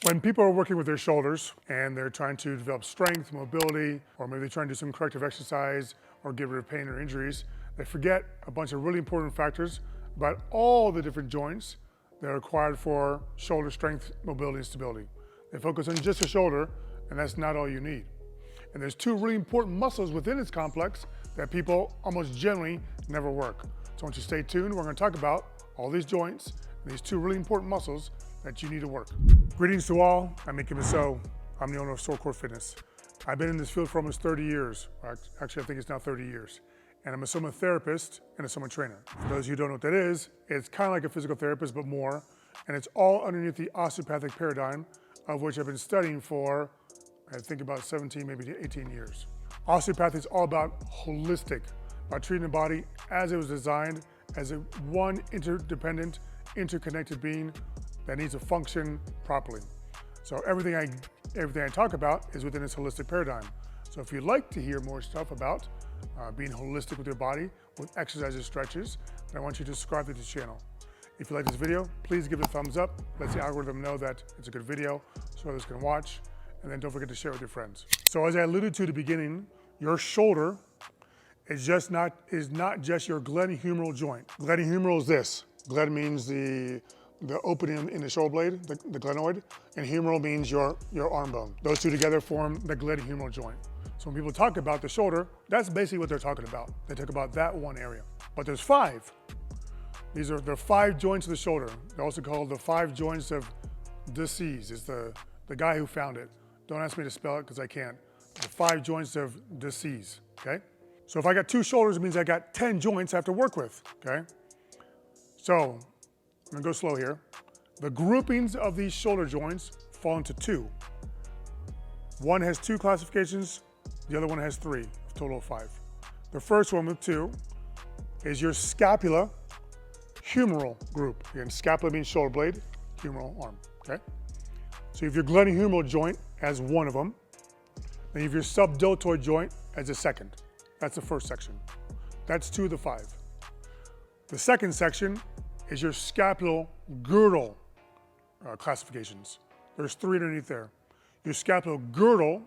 When people are working with their shoulders and they're trying to develop strength, mobility, or maybe they're trying to do some corrective exercise or get rid of pain or injuries, they forget a bunch of really important factors about all the different joints that are required for shoulder strength, mobility, and stability. They focus on just the shoulder, and that's not all you need. And there's two really important muscles within this complex that people almost generally never work. So I want you to stay tuned. We're going to talk about all these joints and these two really important muscles that you need to work. Greetings to all, I'm Mickey Masso. I'm the owner of SolCore Fitness. I've been in this field for almost 30 years. Actually, I think it's now 30 years. And I'm a soma therapist and a soma trainer. For those of you who don't know what that is, it's kind of like a physical therapist, but more. And it's all underneath the osteopathic paradigm, of which I've been studying for, I think, about 17, maybe 18 years. Osteopathy is all about holistic, about treating the body as it was designed, as a one interdependent, interconnected being that needs to function properly. So everything I talk about is within this holistic paradigm. So if you'd like to hear more stuff about being holistic with your body, with exercises, stretches, then I want you to subscribe to this channel. If you like this video, please give it a thumbs up. Let the algorithm know that it's a good video so others can watch. And then don't forget to share with your friends. So as I alluded to at the beginning, your shoulder is not just your glenohumeral joint. Glenohumeral is this. Glen means the opening in the shoulder blade, the glenoid, and humeral means your arm bone. Those two together form the glenohumeral joint. So when people talk about the shoulder, that's basically what they're talking about. They talk about that one area. But there's five. These are the 5 joints of the shoulder. They're also called the 5 joints of Sieze. It's the guy who found it. Don't ask me to spell it because I can't. The 5 joints of Sieze, okay? So if I got 2 shoulders, it means I got 10 joints I have to work with, okay? So I'm gonna go slow here. The groupings of these shoulder joints fall into 2. One has 2 classifications, the other one has 3, a total of 5. The first one with 2 is your scapula humeral group. Again, scapula means shoulder blade, humeral arm, okay? So you have your glenohumeral joint as one of them, then you have your subdeltoid joint as a second. That's the first section. That's 2 of the 5. The second section is your scapular girdle classifications. There's 3 underneath there. Your scapular girdle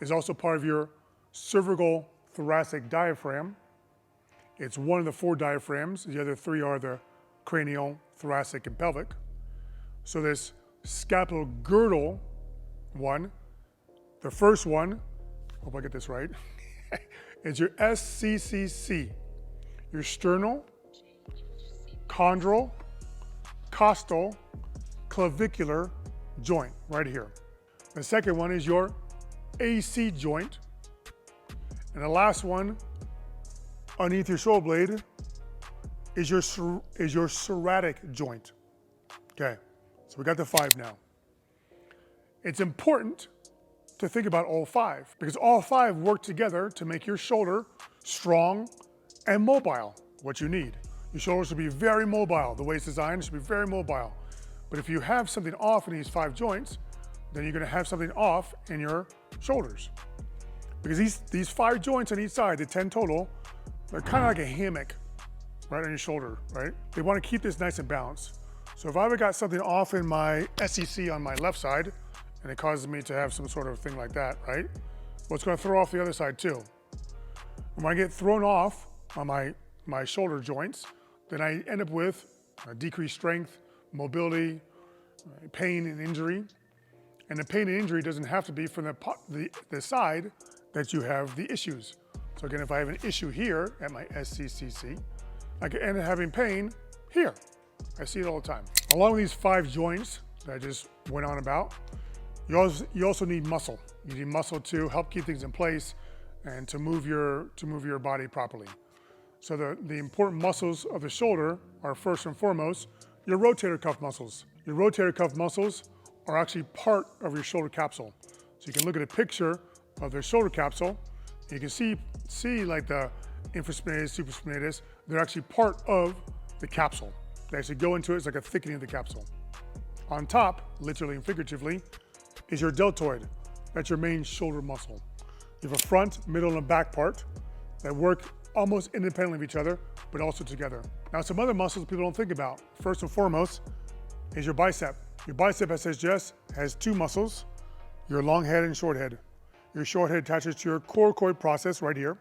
is also part of your cervical thoracic diaphragm. It's one of the 4 diaphragms. The other 3 are the cranial, thoracic, and pelvic. So this scapular girdle one, the first one, hope I get this right, is your SCCC, your sternal, chondral, costal, clavicular joint, right here. The second one is your AC joint. And the last one, underneath your shoulder blade, is your serratic joint. Okay, so we got the 5 now. It's important to think about all 5 because all 5 work together to make your shoulder strong and mobile, what you need. Your shoulder should be very mobile. The way it's designed, it should be very mobile. But if you have something off in these 5 joints, then you're gonna have something off in your shoulders. Because these 5 joints on each side, the 10 total, they're kind of like a hammock right on your shoulder, right? They wanna keep this nice and balanced. So if I ever got something off in my SCC on my left side, and it causes me to have some sort of thing like that, right? Well, it's gonna throw off the other side too. And when I get thrown off on my shoulder joints, then I end up with decreased strength, mobility, pain and injury. And the pain and injury doesn't have to be from the side that you have the issues. So again, if I have an issue here at my SCCC, I could end up having pain here. I see it all the time. Along with these 5 joints that I just went on about, you also need muscle. You need muscle to help keep things in place and to move your body properly. So the important muscles of the shoulder are first and foremost your rotator cuff muscles. Your rotator cuff muscles are actually part of your shoulder capsule. So you can look at a picture of the shoulder capsule. And you can see like the infraspinatus, supraspinatus. They're actually part of the capsule. They actually go into it. It's like a thickening of the capsule. On top, literally and figuratively, is your deltoid. That's your main shoulder muscle. You have a front, middle, and a back part that work almost independently of each other, but also together. Now, some other muscles people don't think about. First and foremost is your bicep. Your bicep, as I suggest, has two muscles, your long head and short head. Your short head attaches to your coracoid process right here,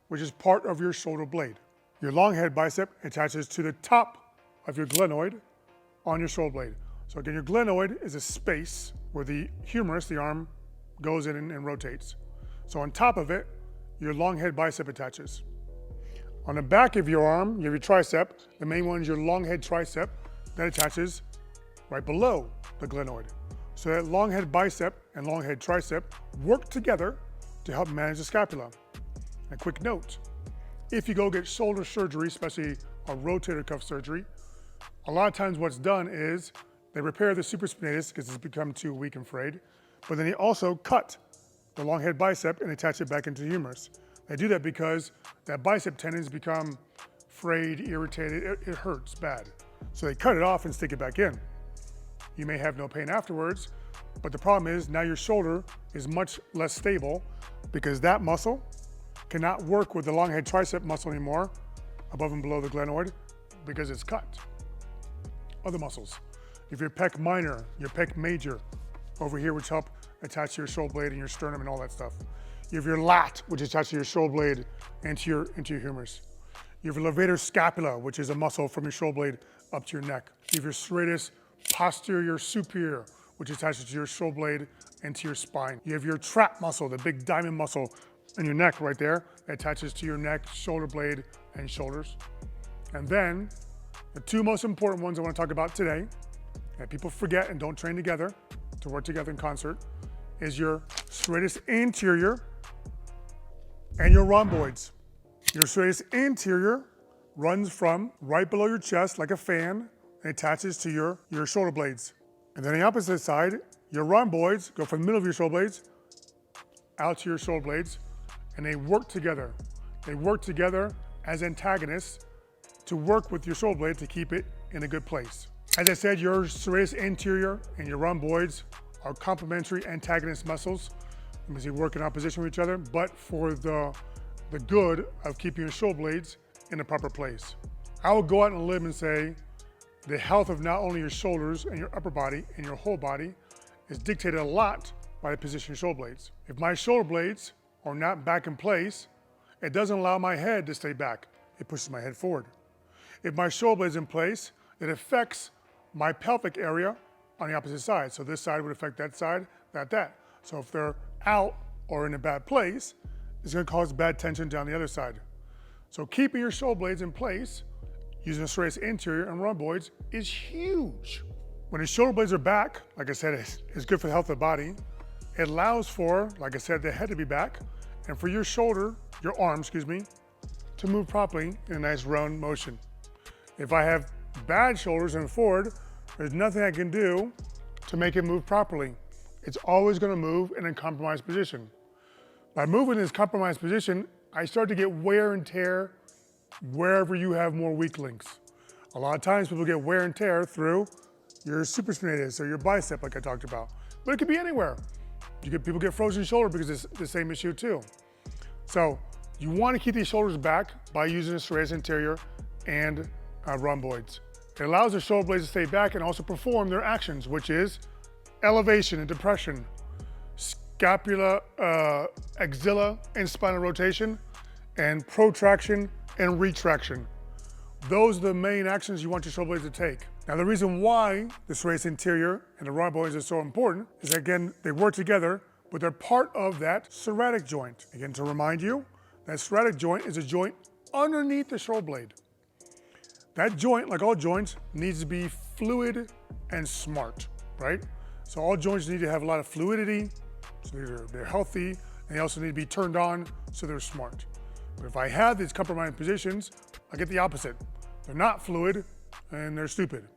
which is part of your shoulder blade. Your long head bicep attaches to the top of your glenoid on your shoulder blade. So again, your glenoid is a space where the humerus, the arm, goes in and rotates. So on top of it, your long head bicep attaches. On the back of your arm, you have your tricep. The main one is your long head tricep that attaches right below the glenoid. So that long head bicep and long head tricep work together to help manage the scapula. A quick note, if you go get shoulder surgery, especially a rotator cuff surgery, a lot of times what's done is they repair the supraspinatus because it's become too weak and frayed, but then they also cut the long head bicep and attach it back into the humerus. They do that because that bicep tendons become frayed, irritated, it hurts bad. So they cut it off and stick it back in. You may have no pain afterwards, but the problem is now your shoulder is much less stable because that muscle cannot work with the long head tricep muscle anymore above and below the glenoid because it's cut. Other muscles, if your pec minor, your pec major over here, which help attach to your shoulder blade and your sternum and all that stuff. You have your lat, which is attached to your shoulder blade and to your humerus. You have your levator scapula, which is a muscle from your shoulder blade up to your neck. You have your serratus posterior superior, which attaches to your shoulder blade and to your spine. You have your trap muscle, the big diamond muscle in your neck right there, that attaches to your neck, shoulder blade, and shoulders. And then, the two most important ones I want to talk about today, that people forget and don't train together, to work together in concert, is your serratus anterior and your rhomboids. Your serratus anterior runs from right below your chest like a fan and attaches to your shoulder blades. And then on the opposite side, your rhomboids go from the middle of your shoulder blades out to your shoulder blades, and they work together. They work together as antagonists to work with your shoulder blade to keep it in a good place. As I said, your serratus anterior and your rhomboids are complementary antagonist muscles. They work in opposition with each other, but for the good of keeping your shoulder blades in the proper place. I would go out on a limb and say the health of not only your shoulders and your upper body and your whole body is dictated a lot by the position of your shoulder blades. If my shoulder blades are not back in place, it doesn't allow my head to stay back. It pushes my head forward. If my shoulder blade is in place, it affects my pelvic area on the opposite side. So this side would affect that side, that. So if they're out or in a bad place, it's going to cause bad tension down the other side. So keeping your shoulder blades in place using the serratus anterior and rhomboids is huge. When the shoulder blades are back, like I said, it's good for the health of the body. It allows for, like I said, the head to be back and for your arm, to move properly in a nice round motion. If I have bad shoulders and forward, there's nothing I can do to make it move properly. It's always going to move in a compromised position. By moving in this compromised position, I start to get wear and tear wherever you have more weak links. A lot of times people get wear and tear through your supraspinatus or your bicep like I talked about, but it could be anywhere. People get frozen shoulder because it's the same issue too. So you want to keep these shoulders back by using the serratus anterior and rhomboids. It allows the shoulder blades to stay back and also perform their actions, which is elevation and depression, scapula, axilla and spinal rotation, and protraction and retraction. Those are the main actions you want your shoulder blades to take. Now the reason why the serratus anterior and the rhomboids are so important is, again, they work together, but they're part of that serratic joint. Again, to remind you, that serratic joint is a joint underneath the shoulder blade. That joint, like all joints, needs to be fluid and smart, right? So all joints need to have a lot of fluidity, so they're healthy, and they also need to be turned on so they're smart. But if I have these compromised positions, I get the opposite. They're not fluid and they're stupid.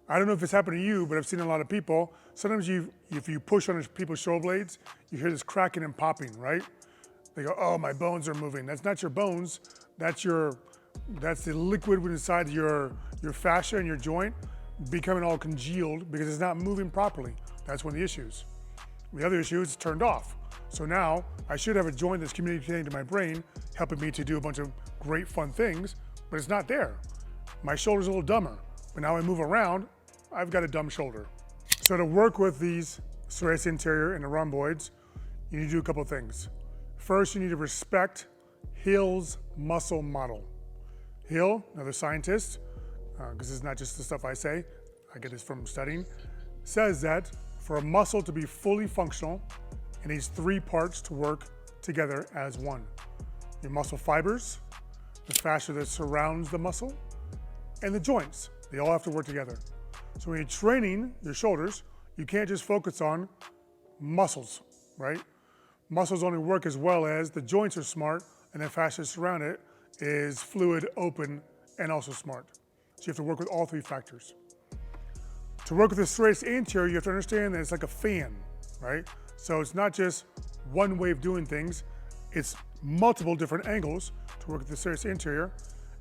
I don't know if it's happened to you, but I've seen a lot of people. Sometimes if you push on people's shoulder blades, you hear this cracking and popping, right? They go, oh, my bones are moving. That's not your bones. That's the liquid inside your fascia and your joint becoming all congealed because it's not moving properly. That's one of the issues. The other issue is it's turned off. So now I should have a joint that's communicating to my brain, helping me to do a bunch of great fun things, but it's not there. My shoulder's a little dumber, but now I move around, I've got a dumb shoulder. So to work with these serratus anterior and the rhomboids, you need to do a couple of things. First, you need to respect Hill's muscle model. Hill, another scientist, because it's not just the stuff I say, I get this from studying, says that for a muscle to be fully functional, it needs 3 parts to work together as one. Your muscle fibers, the fascia that surrounds the muscle, and the joints. They all have to work together. So when you're training your shoulders, you can't just focus on muscles, right? Muscles only work as well as the joints are smart and the fascia surround it is fluid, open, and also smart. So you have to work with all 3 factors. To work with the serratus anterior, you have to understand that it's like a fan, right? So it's not just one way of doing things, it's multiple different angles to work with the serratus anterior,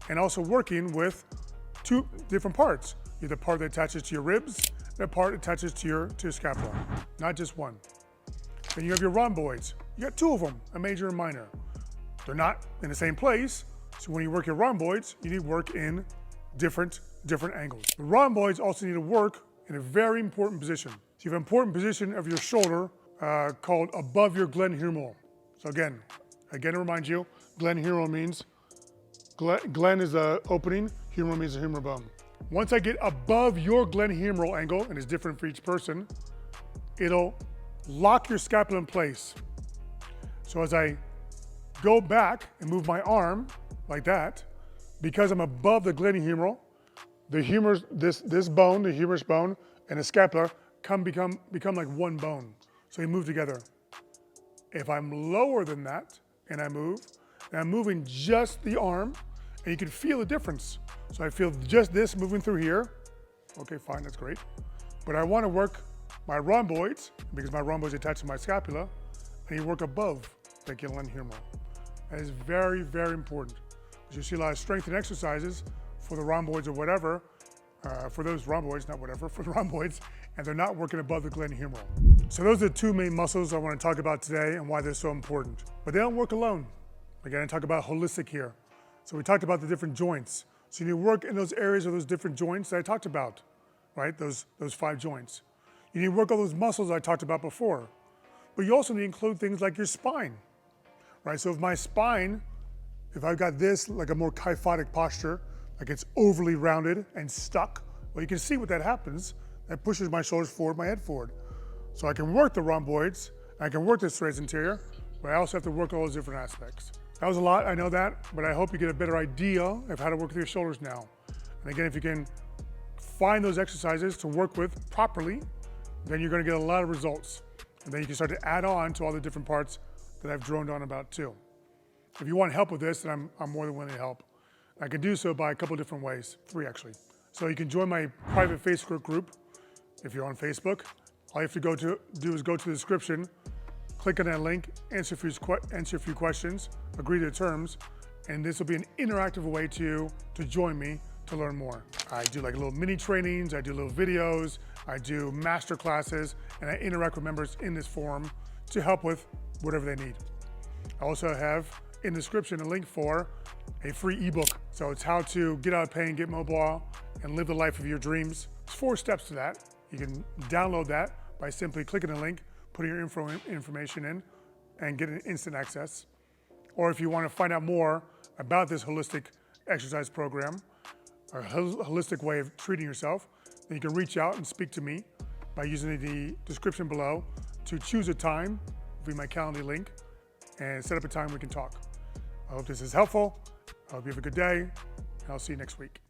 and also working with 2 different parts. You have the part that attaches to your ribs, that part that attaches to your scapula, not just one. Then you have your rhomboids. You got 2 of them, a major and minor. They're not in the same place, so when you work your rhomboids, you need to work in different angles. The rhomboids also need to work in a very important position. So you have an important position of your shoulder called above your glenohumeral. So again to remind you, glenohumeral means, glen is the opening, humeral means the humeral bone. Once I get above your glenohumeral angle, and it's different for each person, it'll lock your scapula in place. So as I go back and move my arm like that, because I'm above the glenohumeral, the humerus, this bone, the humerus bone, and the scapula become like one bone. So they move together. If I'm lower than that and I move, and I'm moving just the arm, and you can feel the difference. So I feel just this moving through here. Okay, fine, that's great. But I want to work my rhomboids, because my rhomboids attach to my scapula, and you work above the glenohumeral. That is very, very important. Because you see a lot of strengthening exercises for the rhomboids or whatever, for those rhomboids, not whatever, for the rhomboids, and they're not working above the glenohumeral. So those are the 2 main muscles I want to talk about today and why they're so important. But they don't work alone. Again, I talk about holistic here. So we talked about the different joints. So you need to work in those areas of those different joints that I talked about, right? Those 5 joints. You need to work on those muscles I talked about before. But you also need to include things like your spine, right? So if my spine, if I've got this, like a more kyphotic posture, like it's overly rounded and stuck, well, you can see what that happens. That pushes my shoulders forward, my head forward. So I can work the rhomboids, I can work the serratus anterior, but I also have to work all those different aspects. That was a lot, I know that, but I hope you get a better idea of how to work with your shoulders now. And again, if you can find those exercises to work with properly, then you're gonna get a lot of results. And then you can start to add on to all the different parts that I've droned on about too. If you want help with this, then I'm more than willing to help. I can do so by a couple different ways, 3 actually. So you can join my private Facebook group if you're on Facebook. All you have to do is go to the description, click on that link, answer a few questions, agree to the terms, and this will be an interactive way to join me to learn more. I do like little mini trainings, I do little videos, I do master classes, and I interact with members in this forum to help with whatever they need. I also have in the description a link for a free ebook. So it's how to get out of pain, get mobile, and live the life of your dreams. There's 4 steps to that. You can download that by simply clicking the link, putting your information in, and get an instant access. Or if you want to find out more about this holistic exercise program, or holistic way of treating yourself, then you can reach out and speak to me by using the description below to choose a time via my calendar link and set up a time we can talk. I hope this is helpful. I hope you have a good day, and I'll see you next week.